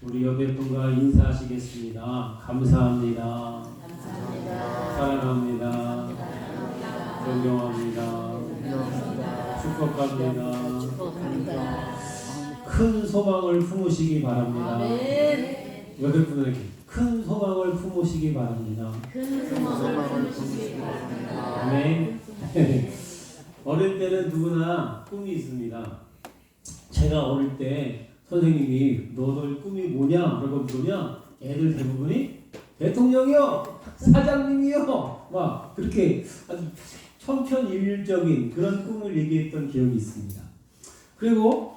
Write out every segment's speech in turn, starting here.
우리 옆에 분과 인사하시겠습니다. 감사합니다. 감사합니다. 사랑합니다. 존경합니다. 축복합니다. 축복합니다. 큰 소망을 품으시기 바랍니다. 아멘. 옆에 분에게 큰 소망을 품으시기 바랍니다. 큰 소망을 품으시기 바랍니다. 아멘. 어릴 때는 누구나 꿈이 있습니다. 제가 어릴 때 선생님이 너들 꿈이 뭐냐? 그러고 물으면 애들 대부분이 대통령이요, 사장님이요, 막 그렇게 아주 천편일률적인 그런 꿈을 얘기했던 기억이 있습니다. 그리고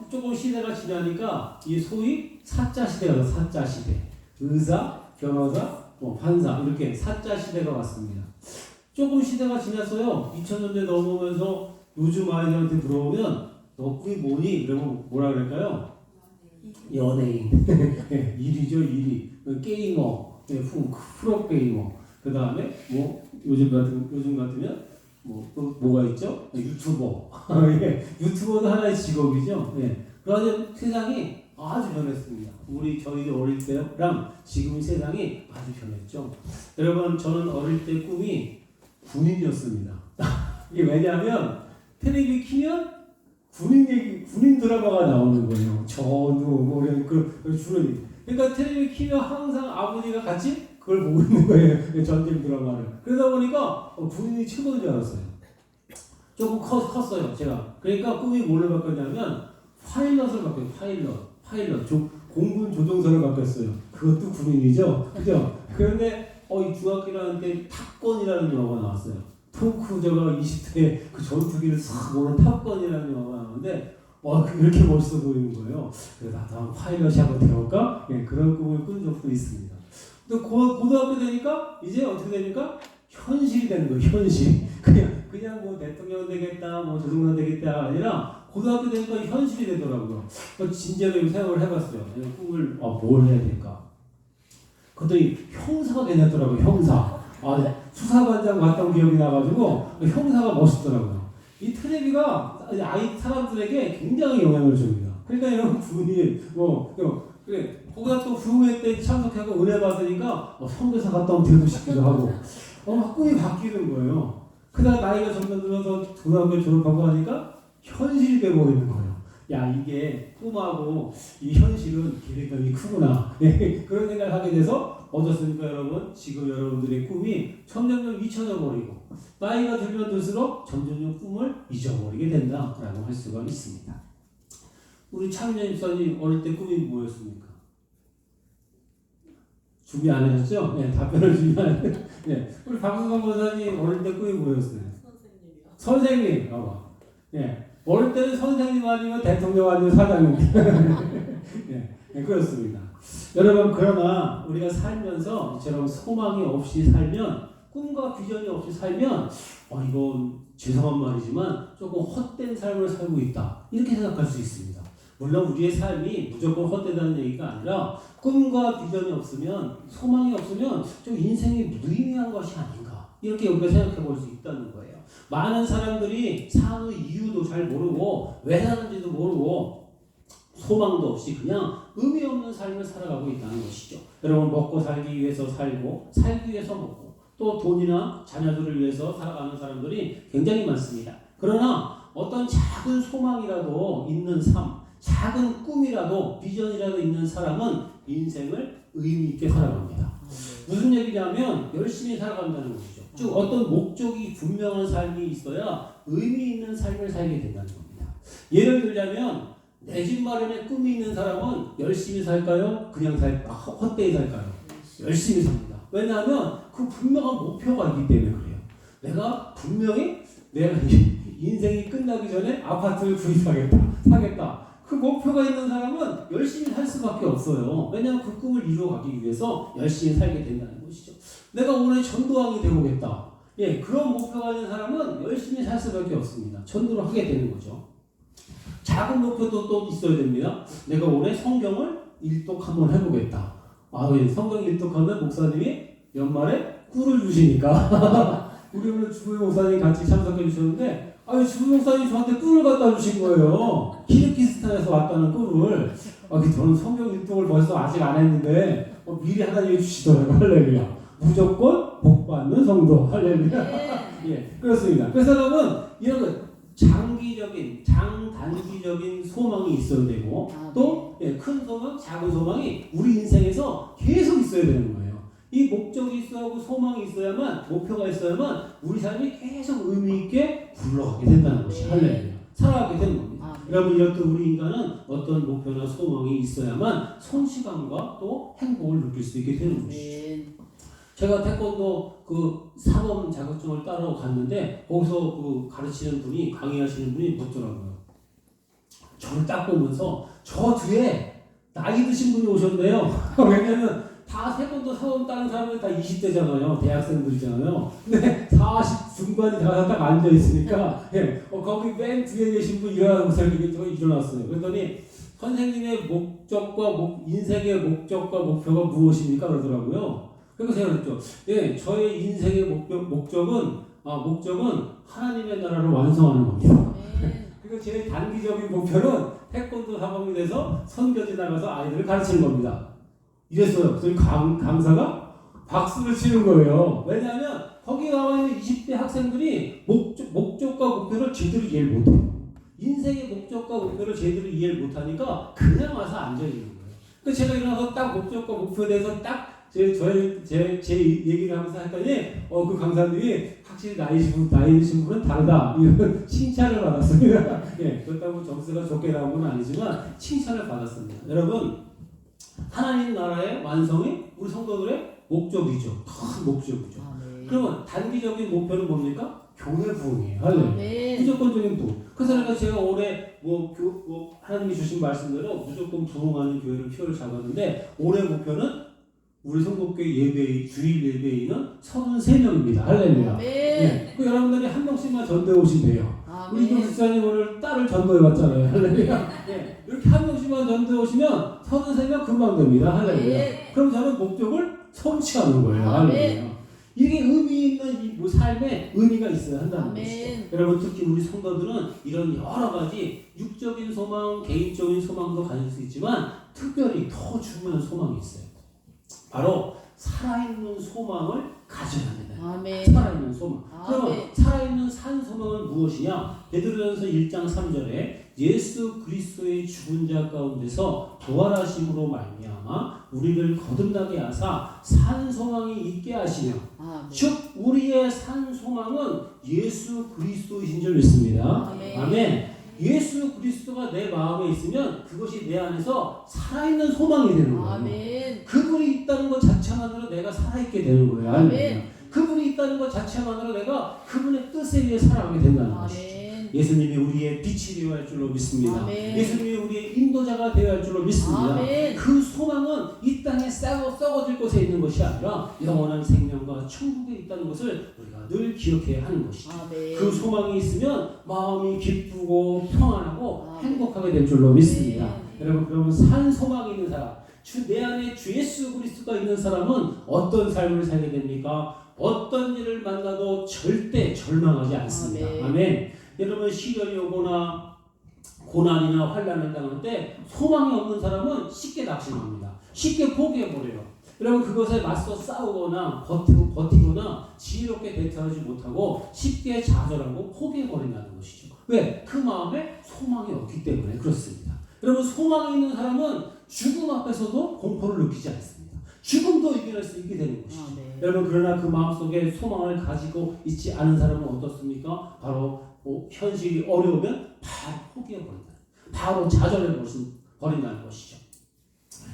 조금 시대가 지나니까 이 소위 사자 시대가 와서 사자 시대, 의사, 변호사, 판사 이렇게 사자 시대가 왔습니다. 조금 시대가 지났어요. 2000년대 넘어오면서 요즘 아이들한테 물어보면 너 꿈이 뭐니? 이러면 뭐라 그럴까요? 연예인. 일이죠, 일이. 게이머, 프로게이머. 그 다음에 뭐 요즘 같으면 또 뭐가 있죠? 유튜버. 유튜버도 하나의 직업이죠. 그러나 세상이 아주 변했습니다. 저희 어릴 때랑 지금 세상이 아주 변했죠. 여러분, 저는 어릴 때 꿈이 군인이었습니다. 이게 왜냐하면 텔레비 키면 군인 드라마가 나오는 거예요. 전후 주로 그러니까 텔레비 키면 항상 아버지가 같이 그걸 보고 있는 거예요. 전쟁 드라마를. 그러다 보니까 군인이 최고인 줄 알았어요. 조금 컸어요, 제가. 그러니까 꿈이 뭘로 바뀌었냐면 파일럿을 바뀌어요. 파일럿. 공군 조종사를 바뀌었어요. 그것도 군인이죠, 그죠? 그런데 이 중학교 1학년 때 탑건이라는 영화가 나왔어요. 톰 크루저가 20대 그 전투기를 싹 모는 탑건이라는 영화가 나왔는데 그게 이렇게 멋있어 보이는 거예요. 그래서 나도 파일럿이 한번 되어볼까? 그런 꿈을 꾼 적도 있습니다. 또 고등학교 되니까 이제 어떻게 되니까 현실이 되는 거예요. 현실. 그냥 뭐 대통령 되겠다, 뭐 조종사 되겠다가 아니라 고등학교 되니까 현실이 되더라고요. 진지하게 생각을 해봤어요. 꿈을 뭘 해야 될까? 그랬더니 형사가 되냐더라고요. 형사. 수사반장 갔던 기억이 나가지고 형사가 멋있더라고요. 이 텔레비가 사람들에게 굉장히 영향을 줍니다. 그러니까 여러분 군인 그래 고등학교 부흥회 때 참석하고 은혜 받으니까 선교사 갔다 오면 되고 싶기도 하고 막 꿈이 바뀌는 거예요. 그러다 나이가 점점 들어서 고등학교 졸업하고 하니까 현실이 돼버리는 거예요. 야, 이게 꿈하고 이 현실은 괴리감이 크구나. 그런 생각을 하게 돼서 어떻습니까, 여러분? 지금 여러분들의 꿈이 점점 잊혀져 버리고 나이가 들면 들수록 점점 꿈을 잊어버리게 된다라고 할 수가 있습니다. 우리 창년 집사님 어릴 때 꿈이 뭐였습니까? 준비 안 하셨죠? 답변을 준비 안 했어요. 우리 박수건 권사님 어릴 때 꿈이 뭐였어요? 선생님. 어릴 때는 선생님 아니면 대통령 아니면 사장님. 그렇습니다. 여러분, 그러나 우리가 살면서 이처럼 소망이 없이 살면, 꿈과 비전이 없이 살면 이건 죄송한 말이지만 조금 헛된 삶을 살고 있다, 이렇게 생각할 수 있습니다. 물론 우리의 삶이 무조건 헛되다는 얘기가 아니라 꿈과 비전이 없으면, 소망이 없으면 좀 인생이 무의미한 것이 아닌가, 이렇게 우리가 생각해 볼 수 있다는 거예요. 많은 사람들이 사는 이유도 잘 모르고 왜 사는지도 모르고 소망도 없이 그냥 의미 없는 삶을 살아가고 있다는 것이죠. 여러분, 먹고 살기 위해서 살고 살기 위해서 먹고 또 돈이나 자녀들을 위해서 살아가는 사람들이 굉장히 많습니다. 그러나 어떤 작은 소망이라도 있는 삶, 작은 꿈이라도 비전이라도 있는 사람은 인생을 의미 있게 살아갑니다. 무슨 얘기냐면 열심히 살아간다는 것이죠. 즉 어떤 목적이 분명한 삶이 있어야 의미 있는 삶을 살게 된다는 겁니다. 예를 들자면 내 집 마련에 꿈이 있는 사람은 열심히 살까요? 그냥 헛되이 살까요? 열심히 삽니다. 왜냐하면 그 분명한 목표가 있기 때문에 그래요. 내가 분명히 내가 인생이 끝나기 전에 아파트를 사겠다. 그 목표가 있는 사람은 열심히 살 수밖에 없어요. 왜냐하면 그 꿈을 이루어가기 위해서 열심히 살게 된다는 것이죠. 내가 올해 전도왕이 되보겠다. 그런 목표가 있는 사람은 열심히 살 수밖에 없습니다. 전도를 하게 되는 거죠. 작은 목표도 또 있어야 됩니다. 내가 올해 성경을 일독 한번 해보겠다. 성경 일독하면 목사님이 연말에 꿀을 주시니까 우리 오늘 주부 목사님 같이 참석해 주셨는데 주부 목사님이 저한테 꿀을 갖다 주신 거예요. 키르기스탄에서 왔다는 꿀을. 저는 성경 일독을 벌써 아직 안 했는데 미리 하나님이 주시더라고요. 할렐루야. 무조건 복 받는 성도. 할렐루야. 예, 그렇습니다. 그래서 여러분 이런 거 장단기적인 소망이 있어야 되고 또 큰 소망, 작은 소망이 우리 인생에서 계속 있어야 되는 거예요. 이 목적이 있어야 하고 소망이 있어야만 목표가 있어야만 우리 삶이 계속 의미 있게 굴러가게 된다는 것이 할렐루야. 살아가게 되는 겁니다. 여러분 이렇듯 우리 인간은 어떤 목표나 소망이 있어야만 성취감과 또 행복을 느낄 수 있게 되는 것이죠. 제가 태권도 그 사범 자격증을 따러 갔는데 거기서 그 가르치는 분이 강의하시는 분이 묻더라고요. 저를 딱 보면서 저 뒤에 나이 드신 분이 오셨네요. 왜냐면 다 태권도 사범 따는 사람은 다 20대잖아요. 대학생들이잖아요. 근데 40 중반이 다 딱 앉아 있으니까 거기 맨 뒤에 계신 분 일어나면서 일어났어요. 그랬더니 선생님의 목적과 인생의 목적과 목표가 무엇입니까? 그러더라고요. 그래서 제가 그랬죠. 저의 인생의 목적은 하나님의 나라를 완성하는 겁니다. 그리고 제 단기적인 목표는 태권도 사범이 돼서 선교지 나가서 아이들을 가르치는 겁니다. 이랬어요. 그래서 강사가 박수를 치는 거예요. 왜냐하면 거기 나와 있는 20대 학생들이 목적과 목표를 제대로 이해를 못해요. 인생의 목적과 목표를 제대로 이해를 못하니까 그냥 와서 앉아있는 거예요. 그래서 제가 일어나서 딱 목적과 목표에 대해서 딱 제 얘기를 하면서 했더니 그 강사님이 확실히 나이 드신 분은 다르다 이런 칭찬을 받았습니다. 그렇다고 점수가 좋게 나온 건 아니지만 칭찬을 받았습니다. 여러분 하나님 나라의 완성이 우리 성도들의 목적이죠. 큰 목적이죠. 그러면 단기적인 목표는 뭡니까? 교회 부흥이에요. 할렐루야. 무조건적인 부흥. 그래서 제가 올해 하나님이 주신 말씀대로 무조건 부흥하는 교회를 표를 잡았는데 올해 목표는 우리 성도교회 주일 예배인은 33명입니다. 할렐루야. 그 여러분들이 한 명씩만 전도해 오시면 돼요. 우리 이경 집사님 오늘 딸을 전도해 왔잖아요. 할렐루야. 이렇게 한 명씩만 전도해 오시면 33명 금방 됩니다. 할렐루야. 그럼 저는 목적을 성취하는 거예요. 할렐루야. 이게 의미 있는 이 삶에 의미가 있어야 한다는 것이죠. 여러분 특히 우리 성도들은 이런 여러 가지 육적인 소망, 개인적인 소망도 가질 수 있지만 특별히 더 중요한 소망이 있어요. 바로 살아있는 소망을 가져야 된다. 살아있는 소망. 그러면 살아있는 산 소망은 무엇이냐? 베드로전서 1장 3절에 예수 그리스도의 죽은 자 가운데서 부활하심으로 말미암아 우리를 거듭나게 하사 산 소망이 있게 하시며 즉 우리의 산 소망은 예수 그리스도이신 줄 믿습니다. 아멘. 예수 그리스도가 내 마음에 있으면 그것이 내 안에서 살아있는 소망이 되는 거예요. 아멘. 그분이 있다는 것 자체만으로 내가 살아있게 되는 거예요. 아멘. 그분이 있다는 것 자체만으로 내가 그분의 뜻에 의해 살아가게 된다는 것이죠. 예수님이 우리의 빛이 되어야 할 줄로 믿습니다. 예수님이 우리의 인도자가 되어야 할 줄로 믿습니다. 그 소망은 이 땅에 썩어질 곳에 있는 것이 아니라 영원한 생명과 천국에 있다는 것을 우리가 늘 기억해야 하는 것이죠. 그 소망이 있으면 마음이 기쁘고 평안하고 행복하게 될 줄로 믿습니다. 여러분 그러면 산 소망이 있는 사람, 내 안에 주 예수 그리스도가 있는 사람은 어떤 삶을 살게 됩니까? 어떤 일을 만나도 절대 절망하지 않습니다. 아멘. 여러분 시련이 오거나 고난이나 환난을 당할 때 소망이 없는 사람은 쉽게 낙심합니다. 쉽게 포기해버려요. 여러분 그것에 맞서 싸우거나 버티거나 지혜롭게 대처하지 못하고 쉽게 좌절하고 포기해버린다는 것이죠. 왜? 그 마음에 소망이 없기 때문에 그렇습니다. 여러분 소망이 있는 사람은 죽음 앞에서도 공포를 느끼지 않습니다. 죽음도 이겨낼 수 있게 되는 것이죠. 여러분 그러나 그 마음속에 소망을 가지고 있지 않은 사람은 어떻습니까? 바로 현실이 어려우면 바로 포기해버린다. 바로 좌절해버린다는 것이죠.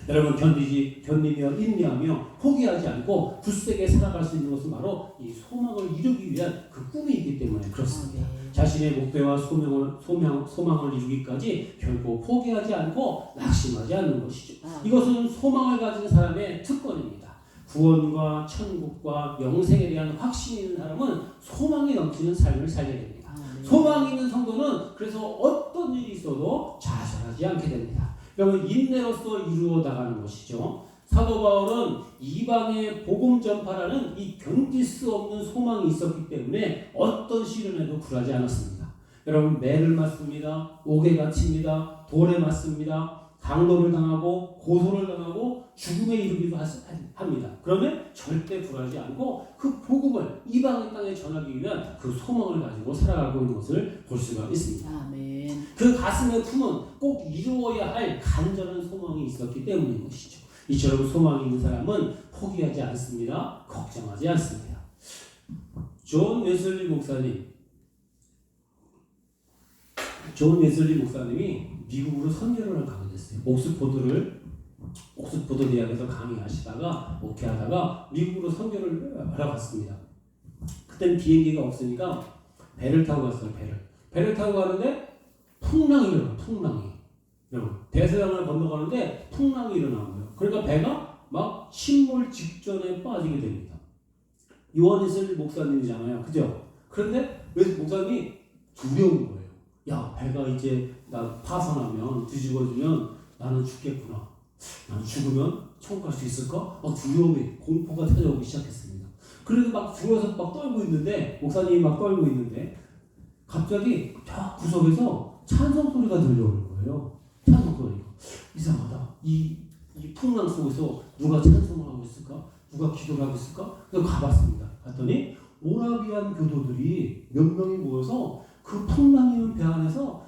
여러분 견디며 인내하며 포기하지 않고 굳세게 살아갈 수 있는 것은 바로 이 소망을 이루기 위한 그 꿈이 있기 때문에 그렇습니다. 자신의 목표와 소망을 이루기까지 결코 포기하지 않고 낙심하지 않는 것이죠. 이것은 소망을 가진 사람의 특권입니다. 구원과 천국과 영생에 대한 확신이 있는 사람은 소망이 넘치는 삶을 살게 됩니다. 소망이 있는 성도는 그래서 어떤 일이 있어도 좌절하지 않게 됩니다. 여러분 인내로서 이루어 나가는 것이죠. 사도 바울은 이방의 복음 전파라는 이 견딜 수 없는 소망이 있었기 때문에 어떤 시련에도 굴하지 않았습니다. 여러분 매를 맞습니다. 옥에 갇힙니다. 돌에 맞습니다. 강도를 당하고 고소를 당하고 죽음에 이르기도 합니다. 그러면 절대 굴하지 않고 그 복음을 이방의 땅에 전하기 위한 그 소망을 가지고 살아가고 있는 것을 볼 수가 있습니다. 아멘. 그 가슴의 품은 꼭 이루어야 할 간절한 소망이 있었기 때문인 것이죠. 이처럼 소망이 있는 사람은 포기하지 않습니다. 걱정하지 않습니다. 존 웨슬리 목사님이 미국으로 선교를 가게 됐어요. 옥스포드 대학에서 강의하시다가 목회하다가 미국으로 선교를 하러 갔습니다. 그때는 비행기가 없으니까 배를 타고 갔어요. 배를 타고 가는데 풍랑이 일어나요. 대서양을 건너가는데 풍랑이 일어나는 거예요. 그러니까 배가 막 침몰 직전에 빠지게 됩니다. 요한웨슬리 목사님이잖아요. 그죠? 그런데 왜 목사님이 두려운 거예요. 야, 배가 이제 나 파손하면 뒤집어지면 나는 죽겠구나. 나는 죽으면 천국 갈 수 있을까? 막 두려움이 공포가 찾아오기 시작했습니다. 그래도 막 죽어서 막 떨고 있는데 목사님이 막 떨고 있는데 갑자기 저 구석에서 찬송 소리가 들려오는 거예요. 찬송 소리가 이상하다. 이 풍랑 속에서 누가 찬송을 하고 있을까? 누가 기도를 하고 있을까? 그래서 가봤습니다. 갔더니 모라비안 교도들이 몇 명이 모여서 그 풍랑이 있는 배 안에서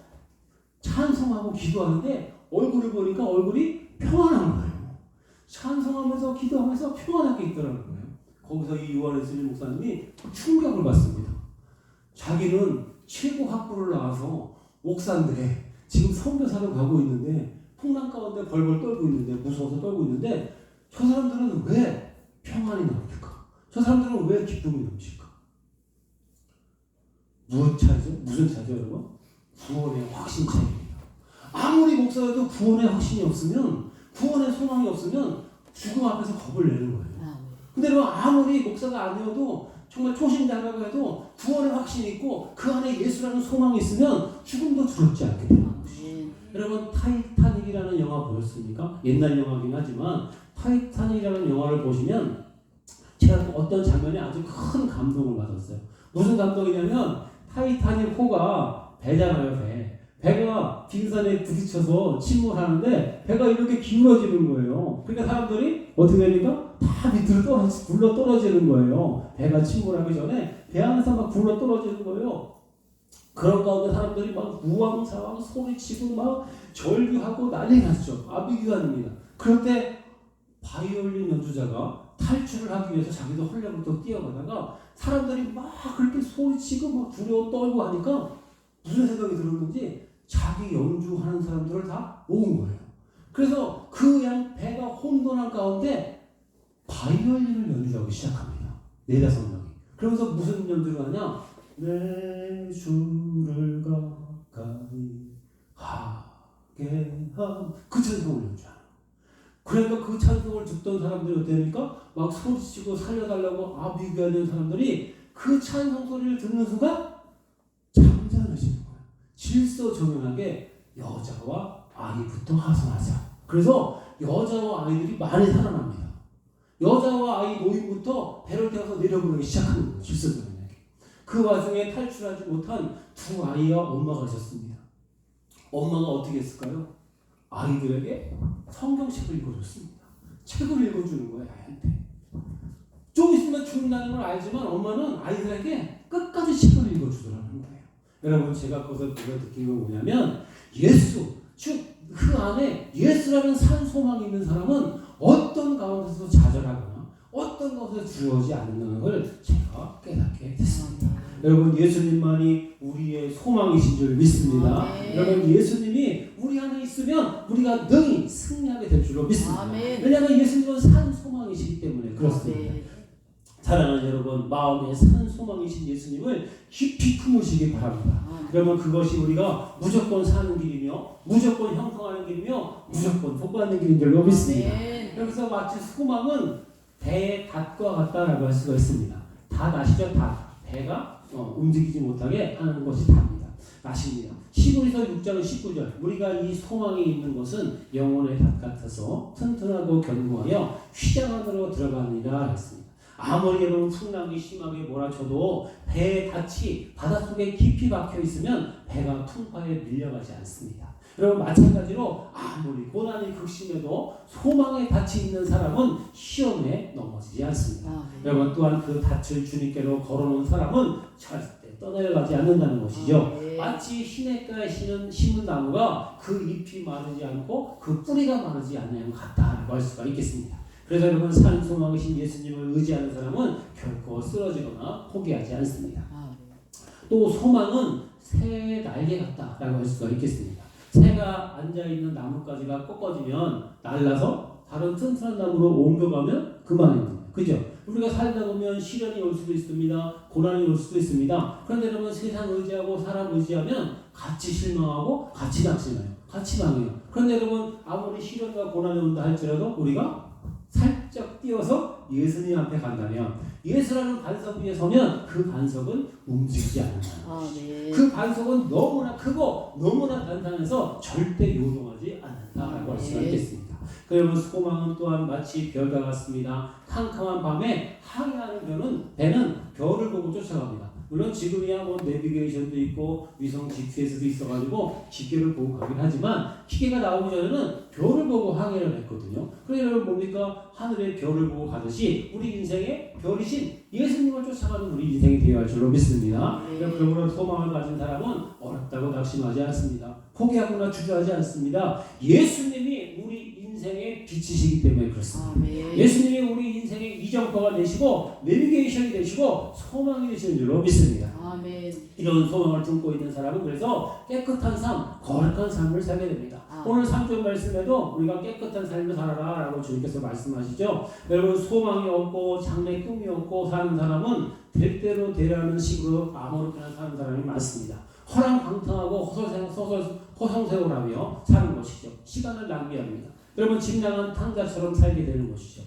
찬송하고 기도하는데 얼굴을 보니까 얼굴이 평안한 거예요. 찬송하면서 기도하면서 평안하게 있더라는 거예요. 거기서 이 요한웨슬리 목사님이 충격을 받습니다. 자기는 최고 학부를 나와서 목사인데 지금 선교사로 가고 있는데 풍랑 가운데 벌벌 떨고 있는데 무서워서 떨고 있는데 저 사람들은 왜 평안이 넘칠까? 저 사람들은 왜 기쁨이 넘칠까? 무슨 차죠 여러분? 구원의 확신 차이입니다. 아무리 목사여도 구원의 확신이 없으면 구원의 소망이 없으면 죽음 앞에서 겁을 내는 거예요. 근데 여러분 아무리 목사가 아니어도 정말 초신자라고 해도 구원의 확신이 있고 그 안에 예수라는 소망이 있으면 죽음도 두렵지 않게 되는 것이죠. 여러분 타이타닉이라는 영화 보셨습니까? 옛날 영화긴 하지만 타이타닉이라는 영화를 보시면 제가 어떤 장면에 아주 큰 감동을 받았어요. 무슨 감동이냐면 타이타닉 호가 배잖아요. 배가 빙산에 부딪혀서 침몰하는데 배가 이렇게 기울어지는 거예요. 그러니까 사람들이 어떻게 되니까 다 밑으로 굴러 떨어지는 거예요. 배가 침몰하기 전에 배 안에서 막 굴러 떨어지는 거예요. 그런 가운데 사람들이 막 우왕좌왕 소리치고 막 절규하고 난리 났죠. 아비규환입니다. 그럴 때 바이올린 연주자가 탈출을 하기 위해서 자기도 헐레부터 뛰어가다가 사람들이 막 그렇게 소리치고 막 두려워 떨고 하니까 무슨 생각이 들었는지 자기 연주하는 사람들을 다 모은 거예요. 그래서 그 배가 혼돈한 가운데 바이올린을 연주하기 시작합니다. 4-5명이. 그러면서 무슨 연주를 하냐? 내 주를 가까이 하게 함. 그 찬송을 연주하는. 그러니까 그 찬송을 듣던 사람들이 어때니까 막 소리치고 살려달라고 아비규환인 사람들이 그 찬송 소리를 듣는 순간 잠잠해지는 거예요. 질서정연하게 여자와 아이부터 하선하자. 그래서 여자와 아이들이 많이 살아납니다. 여자와 아이 노인부터 배를 태워서 내려보내기 시작하는 거예요. 질서정연하게. 그 와중에 탈출하지 못한 2 아이와 엄마가 있었습니다. 엄마가 어떻게 했을까요? 아이들에게 성경책을 읽어줬습니다. 책을 읽어주는 거예요. 아이한테. 좀 있으면 죽는다는 걸 알지만 엄마는 아이들에게 끝까지 책을 읽어주더라는 거예요. 여러분 제가 그것을 보고 느낀 건 뭐냐면 예수, 즉 그 안에 예수라는 산 소망이 있는 사람은 어떤 가운데서도 좌절하거나 어떤 가운데서 두려워하지 않는다는 걸 제가 깨닫게 됐습니다. 여러분 예수님만이 우리의 소망이신 줄 믿습니다. 여러분 예수님이 우리 안에 있으면 우리가 능히 승리하게 될 줄로 믿습니다. 왜냐하면 예수님은 산 소망이시기 때문에 그렇습니다. 사랑하는 여러분, 마음에 산 소망이신 예수님을 깊이 품으시기 바랍니다. 그러면 그것이 우리가 무조건 사는 길이며 무조건 형성하는 길이며 무조건 복받는 길인 줄로 믿습니다. 그래서 마치 소망은 배의 닷과 같다라고 할 수가 있습니다. 닷 아시죠? 닷. 배가 움직이지 못하게 하는 것이 닷입니다. 아십니다. 히브리서 6장 19절 우리가 이 소망이 있는 것은 영혼의 닷 같아서 튼튼하고 견고하여 휘장 안으로 들어갑니다 했습니다. 아무리 여러분 풍랑이 심하게 몰아쳐도 배의 닷이 바닷속에 깊이 박혀 있으면 배가 풍파에 밀려가지 않습니다. 여러분 마찬가지로 아무리 고난이 극심해도 소망에 닻이 있는 사람은 시험에 넘어지지 않습니다. 여러분 또한 그 닻을 주님께로 걸어놓은 사람은 절대 떠내려가지 않는다는 것이죠. 마치 시냇가에 심은 나무가 그 잎이 마르지 않고 그 뿌리가 마르지 않는 것 같다라고 할 수가 있겠습니다. 그래서 여러분 산 소망이신 예수님을 의지하는 사람은 결코 쓰러지거나 포기하지 않습니다. 또 소망은 새의 날개 같다라고 할 수가 있겠습니다. 새가 앉아있는 나뭇가지가 꺾어지면 날라서 다른 튼튼한 나무로 옮겨가면 그만입니다. 그죠? 우리가 살다 보면 시련이 올 수도 있습니다. 고난이 올 수도 있습니다. 그런데 여러분 세상 의지하고 사람 의지하면 같이 실망하고 같이 낙심해요. 같이 망해요. 그런데 여러분 아무리 시련과 고난이 온다 할지라도 우리가 살짝 뛰어서 예수님 앞에 간다면 예수라는 반석 위에 서면 그 반석은 움직이지 않는다. 그 반석은 너무나 크고 너무나 단단해서 절대 요동하지 않는다라고 할 수가 있겠습니다. 그러면 소망은 또한 마치 별과 같습니다. 캄캄한 밤에 항해하는 배는 별을 보고 쫓아갑니다. 물론 지금이야 뭐 내비게이션도 있고 위성 GPS도 있어가지고 기계를 보고 가긴 하지만 기계가 나오기 전에는 별을 보고 항해를 했거든요. 그래서 여러분 뭡니까? 하늘의 별을 보고 가듯이 우리 인생의 별이신 예수님을 쫓아가는 우리 인생이 되어야 할 줄로 믿습니다. 그러므로 소망을 가진 사람은 어렵다고 낙심하지 않습니다. 포기하거나 주저하지 않습니다. 예수님이 우리 인생의 빛이시기 때문에 그렇습니다. 예수님이 우리 인생의 이정표가 되시고 내비게이션이 되시고 소망이 되시는 줄로 믿습니다. 이런 소망을 품고 있는 사람은 그래서 깨끗한 삶, 거룩한 삶을 살게 됩니다. 오늘 3절 말씀에도 우리가 깨끗한 삶을 살아라 라고 주님께서 말씀하시죠. 여러분 소망이 없고 장래 꿈이 없고 사는 사람은 될 대로 되라는 식으로 아무렇게나 사는 사람이 많습니다. 허랑방탕하고 허송세월하며 사는 것이죠. 시간을 낭비합니다. 여러분 집 나간 탕자처럼 살게 되는 것이죠.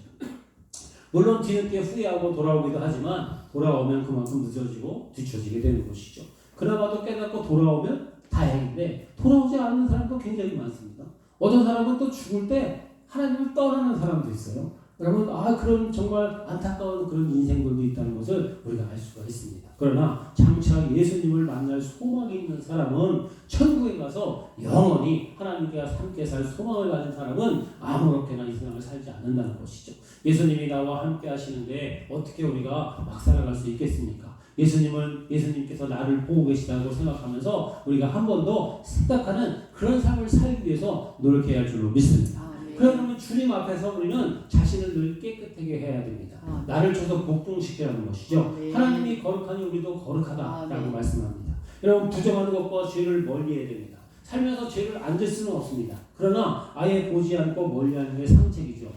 물론 뒤늦게 후회하고 돌아오기도 하지만 돌아오면 그만큼 늦어지고 뒤처지게 되는 것이죠. 그나마도 깨닫고 돌아오면 다행인데 돌아오지 않는 사람도 굉장히 많습니다. 어떤 사람은 또 죽을 때 하나님을 떠나는 사람도 있어요. 여러분 그런 정말 안타까운 그런 인생들도 있다는 것을 우리가 알 수가 있습니다. 그러나 장차 예수님을 만날 소망이 있는 사람은 천국에 가서 영원히 하나님과 함께 살 소망을 가진 사람은 아무렇게나 이 세상을 살지 않는다는 것이죠. 예수님이 나와 함께 하시는데 어떻게 우리가 막 살아갈 수 있겠습니까? 예수님께서 나를 보고 계시다고 생각하면서 우리가 한 번 더 생각하는 그런 삶을 살기 위해서 노력해야 할 줄로 믿습니다. 그러면 주님 앞에서 우리는 자신을 늘 깨끗하게 해야 됩니다. 나를 쳐서 복종시키라는 것이죠. 하나님이 거룩하니 우리도 거룩하다라고 말씀합니다. 여러분 부정하는 것과 죄를 멀리해야 됩니다. 살면서 죄를 안 질 수는 없습니다. 그러나 아예 보지 않고 멀리하는 게 상책이죠.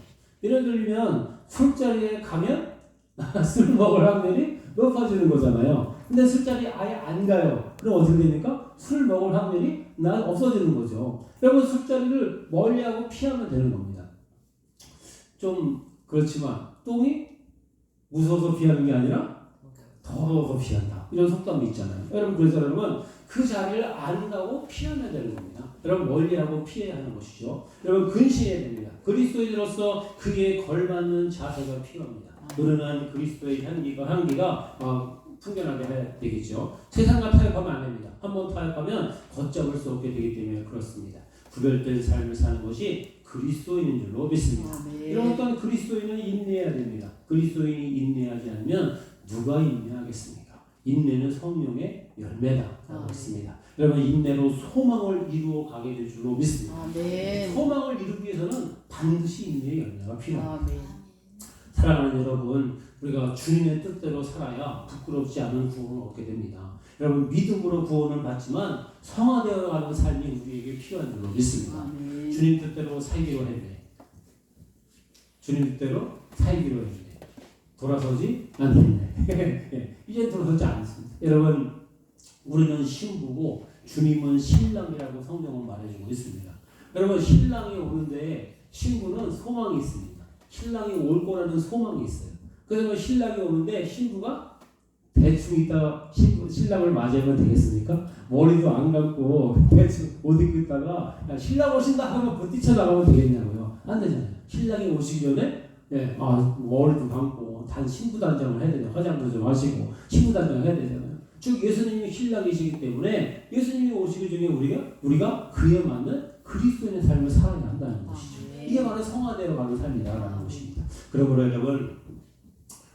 예를 들면 술자리에 가면 술 먹을 확률이 높아지는 거잖아요. 근데 술자리 아예 안 가요. 그럼 어떻게 됩니까? 술 먹을 확률이 없어지는 거죠. 여러분 술자리를 멀리하고 피하면 되는 겁니다. 좀 그렇지만 똥이 무서워서 피하는 게 아니라 더러워서 피한다. 이런 속담이 있잖아요. 여러분 그래서 여러분 그 자리를 안 가고 피하면 되는 겁니다. 여러분 멀리하고 피해야 하는 것이죠. 여러분 근신해야 됩니다. 그리스도인으로서 그에 걸맞는 자세가 필요합니다. 노련한 그리스도의 향기가 풍겨나게 해야 되겠죠. 세상과 타협하면 안 됩니다. 한번 타협하면 걷잡을 수 없게 되기 때문에 그렇습니다. 구별된 삶을 사는 것이 그리스도인인 줄로 믿습니다. 이런 어떤 그리스도인은 인내해야 됩니다. 그리스도인이 인내하지 않으면 누가 인내하겠습니까? 인내는 성령의 열매다라고 했습니다. 여러분 인내로 소망을 이루어 가게 될 줄로 믿습니다. 소망을 이루기 위해서는 반드시 인내의 열매가 필요합니다. 사랑하는 여러분, 우리가 주님의 뜻대로 살아야 부끄럽지 않은 구원을 얻게 됩니다. 여러분 믿음으로 구원을 받지만 성화되어 가는 삶이 우리에게 필요한 줄로 믿습니다. 주님 뜻대로 살기로 했네. 주님 뜻대로 살기로 했네. 돌아서지 않겠네. 이제 돌아서지 않습니다. 여러분 우리는 신부고 주님은 신랑이라고 성경은 말해주고 있습니다. 여러분 신랑이 오는데 신부는 소망이 있습니다. 신랑이 올 거라는 소망이 있어요. 그래서 신랑이 오는데 신부가 대충 있다가 신랑을 맞이하면 되겠습니까? 머리도 안 감고 대충 옷 입고 있다가 신랑 오신다 하면 그 뛰쳐나가면 되겠냐고요. 안 되잖아요. 신랑이 오시기 전에 머리도 감고 신부 단장을 해야 되잖아요. 화장도 좀 하시고 신부 단장을 해야 되잖아요. 즉 예수님이 신랑이시기 때문에 예수님이 오시기 전에 우리가 그에 맞는 그리스도인의 삶을 살아야 한다는 것이죠. 이게 바로 성화되어 가는 삶이다라는 것입니다. 그러므로 여러분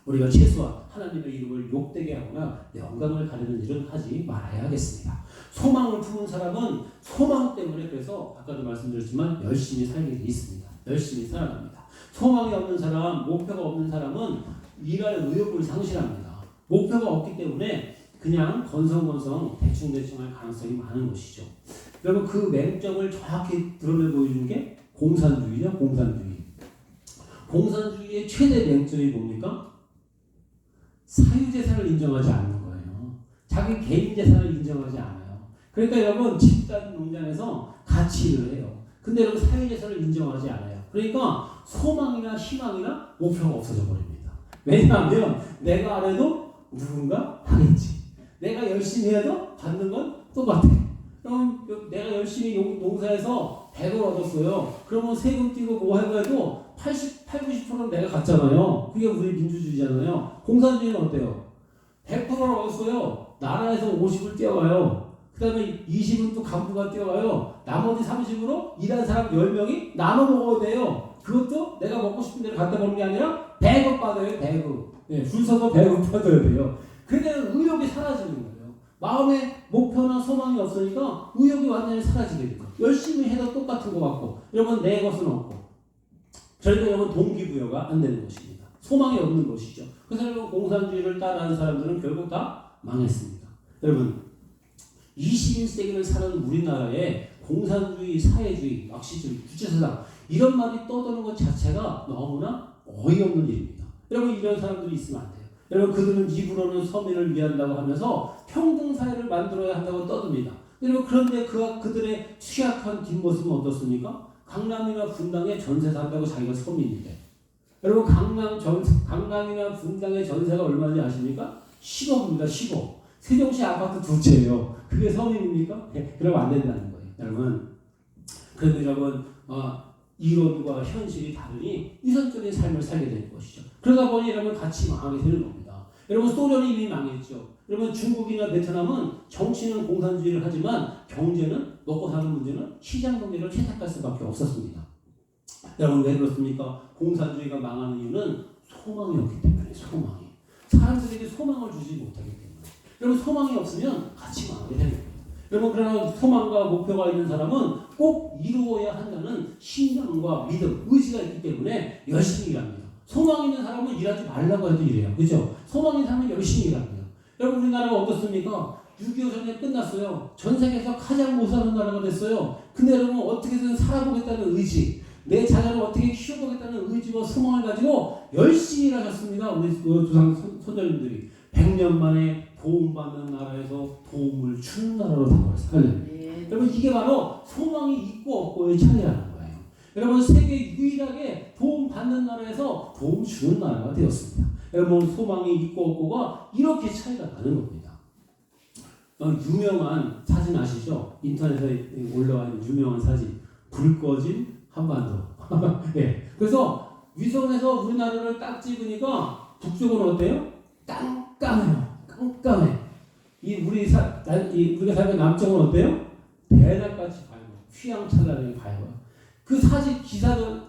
우리가 최소한 하나님의 이름을 욕되게 하거나 영광을 가리는 일은 하지 말아야 하겠습니다. 소망을 품은 사람은 소망 때문에 그래서 아까도 말씀드렸지만 열심히 살게 돼 있습니다. 열심히 살아갑니다. 소망이 없는 사람, 목표가 없는 사람은 일할 의욕을 상실합니다. 목표가 없기 때문에 그냥 건성건성 대충대충 할 가능성이 많은 것이죠. 여러분 그 맹점을 정확히 드러내 보여주는 게 공산주의죠. 공산주의. 공산주의의 최대 맹점이 뭡니까? 사유재산을 인정하지 않는 거예요. 자기 개인 재산을 인정하지 않아요. 그러니까 여러분 집단 농장에서 같이 일을 해요. 근데 여러분 사유재산을 인정하지 않아요. 그러니까 소망이나 희망이나 목표가 없어져 버립니다. 왜냐하면 내가 안 해도 누군가 하겠지. 내가 열심히 해도 받는 건 똑같아. 그럼 내가 열심히 농사해서 100을 얻었어요. 그러면 세금 띄고 뭐 해도 90%는 내가 갖잖아요. 그게 우리 민주주의잖아요. 공산주의는 어때요? 100%를 얻었어요. 나라에서 50을 떼어가요. 그 다음에 20은 또 간부가 떼어가요. 나머지 30으로 일한 사람 10명이 나눠 먹어야 돼요. 그것도 내가 먹고 싶은 대로 갖다 먹는 게 아니라 배급 받아요. 배급. 네, 줄 서서 배급 받아야 돼요. 그러니까 의욕이 사라지는 거예요. 마음에 목표나 소망이 없으니까 의욕이 완전히 사라지게 돼요. 열심히 해도 똑같은 것 같고 여러분 내 것은 없고 그러니까 여러분 동기부여가 안 되는 것입니다. 소망이 없는 것이죠. 그래서 여러분 공산주의를 따라하는 사람들은 결국 다 망했습니다. 여러분 21세기를 사는 우리나라에 공산주의, 사회주의, 막시주의, 구체사상 이런 말이 떠도는 것 자체가 너무나 어이없는 일입니다. 여러분 이런 사람들이 있으면 안 돼요. 여러분 그들은 입으로는 서민을 위한다고 하면서 평등사회를 만들어야 한다고 떠듭니다. 여러분 그런데 그들의 취약한 뒷모습은 어떻습니까? 강남이나 분당에 전세 산다고 자기가 서민인데 여러분 강남이나 분당의 전세가 얼마인지 아십니까? 10억입니다. 10억. 세종시 아파트 두 채예요. 그게 서민입니까? 네, 그러면 안 된다는 거예요. 여러분 그런데 여러분 이론과 현실이 다르니 위선적인 삶을 살게 될 것이죠. 그러다 보니 여러분 같이 망하게 되는 겁니다. 여러분 소련이 이미 망했죠. 여러분 중국이나 베트남은 정치는 공산주의를 하지만 경제는 먹고 사는 문제는 시장 경제를 채택할 수밖에 없었습니다. 여러분 왜 그렇습니까? 공산주의가 망하는 이유는 소망이 없기 때문에 소망이. 사람들에게 소망을 주지 못하기 때문에. 여러분 소망이 없으면 같이 망하게 되는 겁니다. 여러분 그러나 소망과 목표가 있는 사람은 꼭 이루어야 한다는 신념과 믿음, 의지가 있기 때문에 열심히 일합니다. 소망 있는 사람은 일하지 말라고 해도 일해요. 그렇죠? 소망 있는 사람은 열심히 일합니다. 여러분 우리나라가 어떻습니까? 6.25 전쟁 끝났어요. 전 세계에서 가장 못 사는 나라가 됐어요. 근데 여러분 어떻게든 살아보겠다는 의지, 내 자녀를 어떻게 키워보겠다는 의지와 소망을 가지고 열심히 일하셨습니다. 우리 조상 선조님들이 100년 만에 도움받는 나라에서 도움을 주는 나라로 된 걸 살려요. 여러분 이게 바로 소망이 있고 없고의 차이라는 거예요. 여러분 세계 유일하게 도움받는 나라에서 도움 주는 나라가 되었습니다. 여러분 소망이 있고 없고가 이렇게 차이가 나는 겁니다. 유명한 사진 아시죠? 인터넷에 올라와 있는 유명한 사진. 불 꺼진 한반도. 예. 그래서 위성에서 우리나라를 딱 찍으니까 북쪽은 어때요? 깜깜해요. 깜깜해. 우리가 살던 남쪽은 어때요? 대낮같이 밝아요. 휘황찬란하게 밝아요. 그 사진 기사들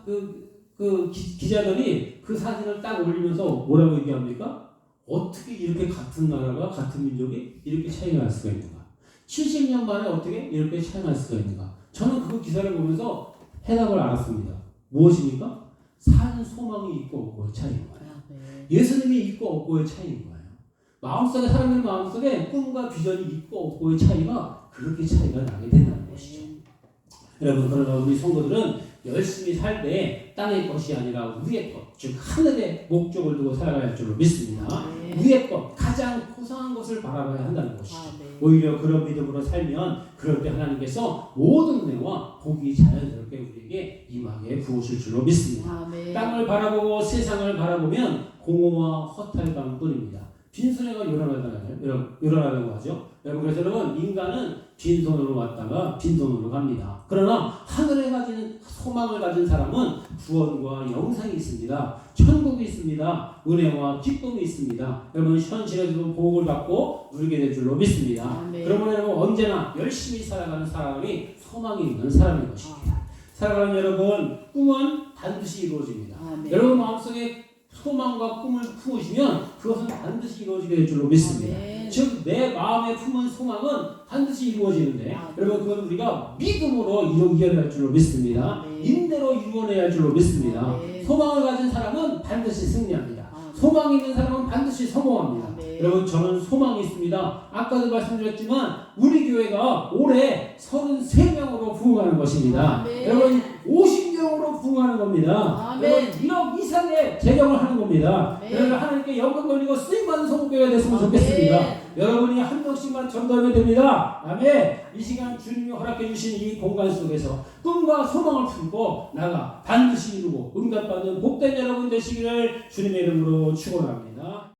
기자들이 그 사진을 딱 올리면서 뭐라고 얘기합니까? 어떻게 이렇게 같은 나라가 같은 민족이 이렇게 차이가 날 수가 있는가? 70년 만에 어떻게 이렇게 차이가 날 수가 있는가? 저는 그 기사를 보면서 해답을 알았습니다. 무엇입니까? 산 소망이 있고 없고의 차이인 거예요. 예수님이 있고 없고의 차이인 거예요. 마음속에 사람의 마음속에 꿈과 비전이 있고 없고의 차이가 그렇게 차이가 나게 된다는 것이죠. 여러분 그러나 우리 성도들은 열심히 살 때 땅의 것이 아니라 위의 것, 즉 하늘의 목적을 두고 살아가야 할 줄로 믿습니다. 위의 것, 가장 고상한 것을 바라봐야 한다는 것이죠. 오히려 그런 믿음으로 살면 그럴 때 하나님께서 모든 은혜와 복이 자연스럽게 우리에게 임하게 부으실 줄로 믿습니다. 땅을 바라보고 세상을 바라보면 공허와 허탈감뿐입니다. 빈수레가 요란하다고 하죠. 여러분 그래서 여러분 인간은 빈손으로 왔다가 빈손으로 갑니다. 그러나 하늘에 가지는 소망을 가진 사람은 구원과 영생이 있습니다. 천국이 있습니다. 은혜와 기쁨이 있습니다. 여러분 현실에서도 복을 받고 누리게 될 줄로 믿습니다. 아멘. 그러면 여러분 언제나 열심히 살아가는 사람이 소망이 있는 사람인 것입니다. 사랑하는 여러분, 꿈은 반드시 이루어집니다. 아멘. 여러분 마음속에 소망과 꿈을 품으시면 그것은 반드시 이루어지게 될 줄로 믿습니다. 아멘. 즉 내 마음에 품은 소망은 반드시 이루어지는데 아멘. 여러분 그건 우리가 믿음으로 이겨내야 할 줄로 믿습니다. 아멘. 인내로 이루어내야 할 줄로 믿습니다. 아멘. 소망을 가진 사람은 반드시 승리합니다. 아멘. 소망이 있는 사람은 반드시 성공합니다. 아멘. 여러분 저는 소망이 있습니다. 아까도 말씀드렸지만 우리 교회가 올해 33명으로 부흥하는 것입니다. 아멘. 여러분 50명으로 부흥하는 겁니다. 아멘. 여러분 1억 이상의 재정을 하는 겁니다. 아멘. 여러분 하나님께 영광 돌리고 쓰임받는 성교회가 됐으면 좋겠습니다. 여러분이 한 명씩만 전도하면 됩니다. 아멘. 이 시간 주님이 허락해 주신 이 공간 속에서 꿈과 소망을 품고 나가 반드시 이루고 응답받는 복된 여러분 되시기를 주님의 이름으로 축원합니다.